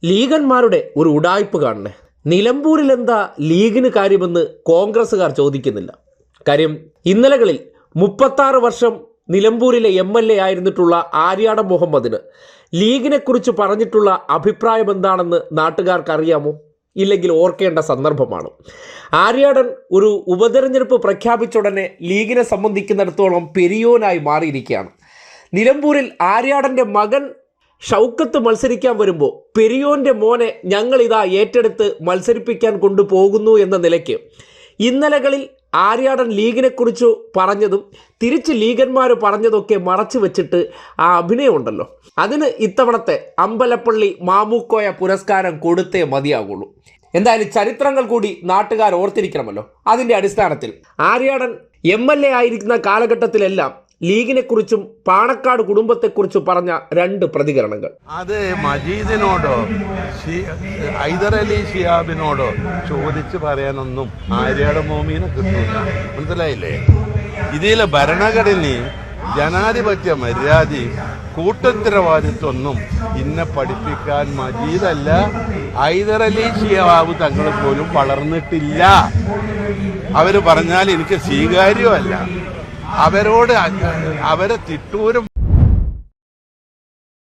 ലീഗന്മാരുടെ ഒരു ഉടായ്പ് കാണണേ. നിലമ്പൂരിൽ എന്താ ലീഗിന് കാര്യമെന്ന് കോൺഗ്രസ്സുകാർ ചോദിക്കുന്നില്ല. കാര്യം ഇന്നലകളിൽ 36 വർഷം നിലമ്പൂരിലെ MLA ആയിരുന്നിട്ടുള്ള ആര്യാടൻ മുഹമ്മദിന് ലീഗിനെ കുറിച്ച് പറഞ്ഞിട്ടുള്ള അഭിപ്രായം എന്താണെന്ന് നാട്ടുകാർക്ക് അറിയാമോ? ഇല്ലെങ്കിൽ ഓർക്കേണ്ട സന്ദർഭമാണ്. ആര്യാടൻ ഒരു ഉപതെരഞ്ഞെടുപ്പ് പ്രഖ്യാപിച്ച ഉടനെ ലീഗിനെ സംബന്ധിക്കുന്നിടത്തോളം പെരിയോനായി മാറിയിരിക്കുകയാണ്. നിലമ്പൂരിൽ ആര്യാടൻ്റെ മകൻ ഷൗക്കത്ത് മത്സരിക്കാൻ വരുമ്പോൾ പെരിയോൻ്റെ മോനെ ഞങ്ങളിതാ ഏറ്റെടുത്ത് മത്സരിപ്പിക്കാൻ കൊണ്ടുപോകുന്നു എന്ന നിലയ്ക്ക് ഇന്നലകളിൽ ആര്യാടൻ ലീഗിനെക്കുറിച്ച് പറഞ്ഞതും തിരിച്ച് ലീഗന്മാർ പറഞ്ഞതൊക്കെ മറച്ചു വെച്ചിട്ട് ആ അഭിനയമുണ്ടല്ലോ, അതിന് ഇത്തവണത്തെ അമ്പലപ്പള്ളി മാമുക്കോയ പുരസ്കാരം കൊടുത്തേ മതിയാകുള്ളൂ. എന്തായാലും ചരിത്രങ്ങൾ കൂടി നാട്ടുകാർ ഓർത്തിരിക്കണമല്ലോ. അതിൻ്റെ അടിസ്ഥാനത്തിൽ ആര്യാടൻ MLA ആയിരിക്കുന്ന കാലഘട്ടത്തിലെല്ലാം ലീഗിനെക്കുറിച്ചും പാണക്കാട് കുടുംബത്തെക്കുറിച്ചും പറഞ്ഞ 2 പ്രതികരണങ്ങൾ. അത് മജീദിനോടോ ഹൈദർ അലി ശിഹാബിനോടോ ചോദിച്ച് പറയാനൊന്നും ആര്യാടൻ മോമീനെ കിട്ടില്ല. മനസ്സിലായില്ലേ? ഇതിലെ ഭരണഘടനയും ജനാധിപത്യ മര്യാദയും കൂട്ടുത്തരവാദിത്വമൊന്നും ഇന്നെ പഠിപ്പിക്കാൻ മജീദല്ല ഹൈദർ അലി ശിഹാബ് തങ്ങൾ പോലും വളർന്നിട്ടില്ല. അവർ പറഞ്ഞാൽ എനിക്ക് സ്വീകാര്യമല്ല. അവരോട് അവരെ തിട്ടൂരും